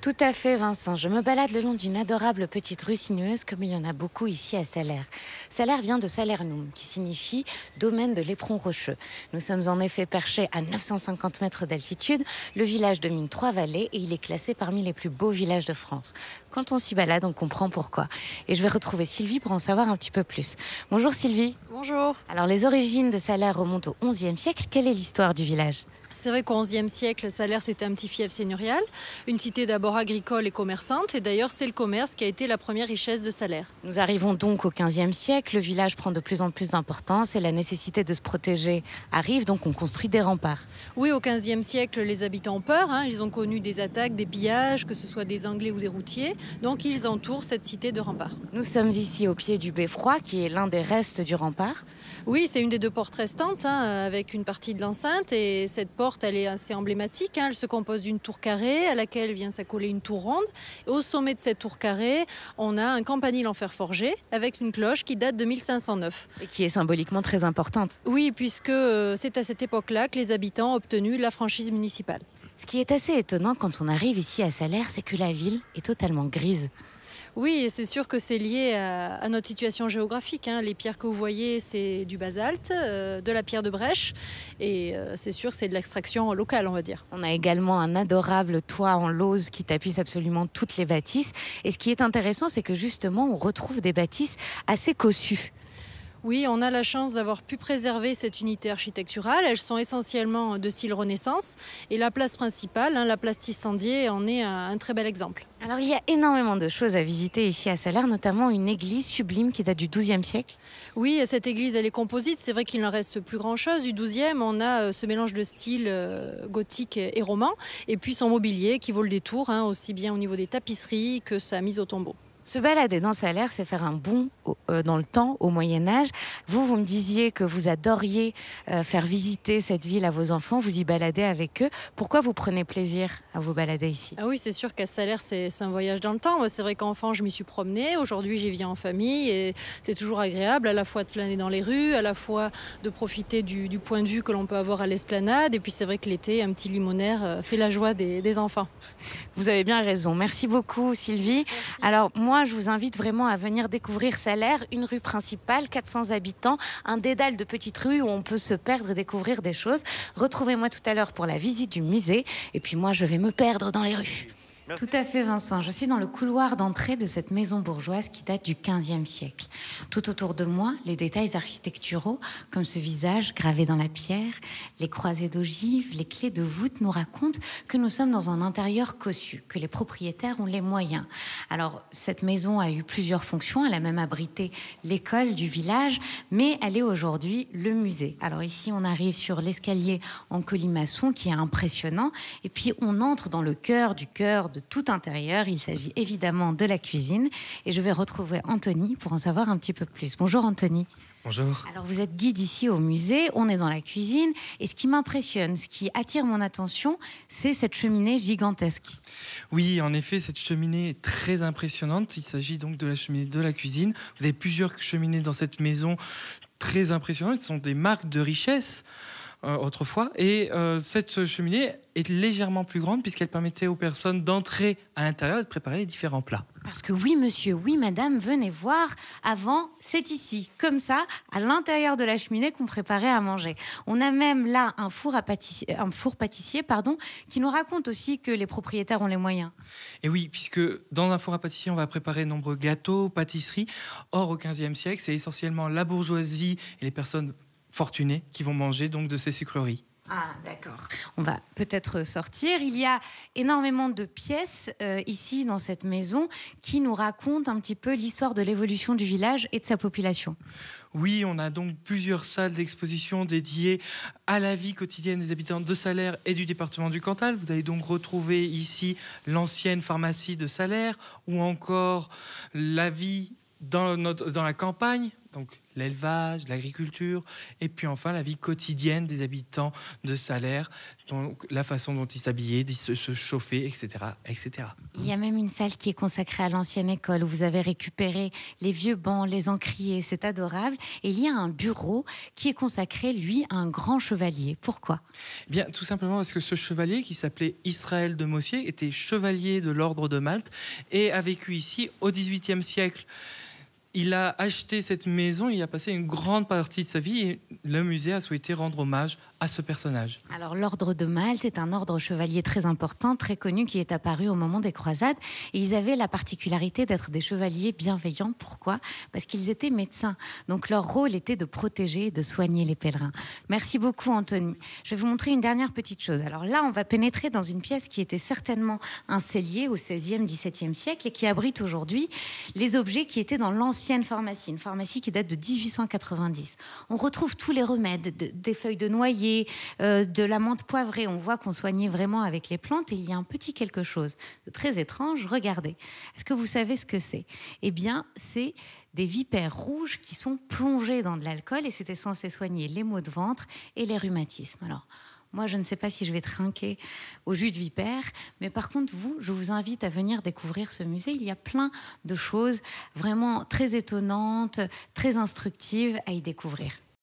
Tout à fait, Vincent. Je me balade le long d'une adorable petite rue sinueuse comme il y en a beaucoup ici à Salers. Salers vient de Salernum, qui signifie domaine de l'éperon rocheux. Nous sommes en effet perchés à 950 mètres d'altitude. Le village domine 3 vallées et il est classé parmi les plus beaux villages de France. Quand on s'y balade, on comprend pourquoi. Et je vais retrouver Sylvie pour en savoir un petit peu plus. Bonjour Sylvie. Bonjour. Alors les origines de Salers remontent au XIe siècle. Quelle est l'histoire du village ? C'est vrai qu'au XIe siècle, Salers c'était un petit fief seigneurial, une cité d'abord agricole et commerçante, et d'ailleurs c'est le commerce qui a été la première richesse de Salers. Nous arrivons donc au XVe siècle, le village prend de plus en plus d'importance et la nécessité de se protéger arrive, donc on construit des remparts. Oui, au XVe siècle, les habitants ont peur, ils ont connu des attaques, des pillages, que ce soit des Anglais ou des routiers, donc ils entourent cette cité de remparts. Nous sommes ici au pied du beffroi, qui est l'un des restes du rempart. Oui, c'est une des deux portes restantes, avec une partie de l'enceinte, et cette porte, elle est assez emblématique. Elle se compose d'une tour carrée à laquelle vient s'accoler une tour ronde. Et au sommet de cette tour carrée, on a un campanile en fer forgé avec une cloche qui date de 1509. Et qui est symboliquement très importante. Oui, puisque c'est à cette époque-là que les habitants ont obtenu la franchise municipale. Ce qui est assez étonnant quand on arrive ici à Salers, c'est que la ville est totalement grise. Oui, et c'est sûr que c'est lié à notre situation géographique. Les pierres que vous voyez, c'est du basalte, de la pierre de brèche. Et c'est sûr, c'est de l'extraction locale, on va dire. On a également un adorable toit en lauze qui tapisse absolument toutes les bâtisses. Et ce qui est intéressant, c'est que justement, on retrouve des bâtisses assez cossues. Oui, on a la chance d'avoir pu préserver cette unité architecturale. Elles sont essentiellement de style Renaissance. Et la place principale, la place Tissandier, en est un très bel exemple. Alors il y a énormément de choses à visiter ici à Salers, notamment une église sublime qui date du XIIe siècle. Oui, cette église, elle est composite. C'est vrai qu'il n'en reste plus grand-chose. Du XIIe, on a ce mélange de style gothique et roman. Et puis son mobilier qui vaut le détour, aussi bien au niveau des tapisseries que sa mise au tombeau. Se balader dans Salers, c'est faire un bond dans le temps, au Moyen-Âge. Vous me disiez que vous adoriez faire visiter cette ville à vos enfants, vous y baladez avec eux. Pourquoi vous prenez plaisir à vous balader ici ? Ah oui, c'est sûr qu'à Salers, c'est un voyage dans le temps. Moi, c'est vrai qu'enfant, je m'y suis promenée. Aujourd'hui, j'y viens en famille et c'est toujours agréable à la fois de flâner dans les rues, à la fois de profiter du point de vue que l'on peut avoir à l'esplanade. Et puis, c'est vrai que l'été, un petit limonaire fait la joie des enfants. Vous avez bien raison. Merci beaucoup, Sylvie. Merci. Alors, moi, je vous invite vraiment à venir découvrir Salers, une rue principale, 400 habitants, un dédale de petites rues où on peut se perdre et découvrir des choses. Retrouvez-moi tout à l'heure pour la visite du musée. Et puis moi, je vais me perdre dans les rues. Merci. Tout à fait, Vincent. Je suis dans le couloir d'entrée de cette maison bourgeoise qui date du XVe siècle. Tout autour de moi, les détails architecturaux, comme ce visage gravé dans la pierre, les croisées d'ogives, les clés de voûte nous racontent que nous sommes dans un intérieur cossu, que les propriétaires ont les moyens. Alors, cette maison a eu plusieurs fonctions. Elle a même abrité l'école du village, mais elle est aujourd'hui le musée. Alors ici, on arrive sur l'escalier en colimaçon qui est impressionnant. Et puis, on entre dans le cœur de tout intérieur. Il s'agit évidemment de la cuisine et je vais retrouver Anthony pour en savoir un petit peu plus. Bonjour Anthony. Bonjour. Alors vous êtes guide ici au musée, on est dans la cuisine et ce qui m'impressionne, ce qui attire mon attention, c'est cette cheminée gigantesque. Oui, en effet, cette cheminée est très impressionnante. Il s'agit donc de la cheminée de la cuisine. Vous avez plusieurs cheminées dans cette maison très impressionnantes. Ce sont des marques de richesse autrefois. Et cette cheminée est légèrement plus grande puisqu'elle permettait aux personnes d'entrer à l'intérieur et de préparer les différents plats. Parce que oui monsieur, oui madame, venez voir, avant c'est ici, comme ça, à l'intérieur de la cheminée qu'on préparait à manger. On a même là un four pâtissier, qui nous raconte aussi que les propriétaires ont les moyens. Et oui, puisque dans un four à pâtissier, on va préparer de nombreux gâteaux, pâtisseries. Or, au XVe siècle, c'est essentiellement la bourgeoisie et les personnes fortunés qui vont manger donc de ces sucreries. Ah, d'accord. On va peut-être sortir. Il y a énormément de pièces ici dans cette maison qui nous racontent un petit peu l'histoire de l'évolution du village et de sa population. Oui, on a donc plusieurs salles d'exposition dédiées à la vie quotidienne des habitants de Salers et du département du Cantal. Vous allez donc retrouver ici l'ancienne pharmacie de Salers ou encore la vie dans la campagne, donc l'élevage, l'agriculture, et puis enfin la vie quotidienne des habitants de Salers, donc la façon dont ils s'habillaient, de se chauffer, etc., etc. Il y a même une salle qui est consacrée à l'ancienne école où vous avez récupéré les vieux bancs, les encriers, c'est adorable. Et il y a un bureau qui est consacré, lui, à un grand chevalier. Pourquoi ? Eh bien, tout simplement parce que ce chevalier, qui s'appelait Israël de Mossier, était chevalier de l'ordre de Malte et a vécu ici au XVIIIe siècle. Il a acheté cette maison, il a passé une grande partie de sa vie et le musée a souhaité rendre hommage à ce personnage. Alors, l'ordre de Malte est un ordre chevalier très important, très connu, qui est apparu au moment des croisades. Et ils avaient la particularité d'être des chevaliers bienveillants. Pourquoi ? Parce qu'ils étaient médecins. Donc, leur rôle était de protéger et de soigner les pèlerins. Merci beaucoup, Anthony. Je vais vous montrer une dernière petite chose. Alors là, on va pénétrer dans une pièce qui était certainement un cellier au XVIe, XVIIe siècle et qui abrite aujourd'hui les objets qui étaient dans l'ancienne pharmacie, une pharmacie qui date de 1890. On retrouve tous les remèdes, des feuilles de noyer, de la menthe poivrée. On voit qu'on soignait vraiment avec les plantes et il y a un petit quelque chose de très étrange. Regardez. Est-ce que vous savez ce que c'est ? Eh bien, c'est des vipères rouges qui sont plongées dans de l'alcool et c'était censé soigner les maux de ventre et les rhumatismes. Alors, moi, je ne sais pas si je vais trinquer au jus de vipère, mais par contre, je vous invite à venir découvrir ce musée. Il y a plein de choses vraiment très étonnantes, très instructives à y découvrir.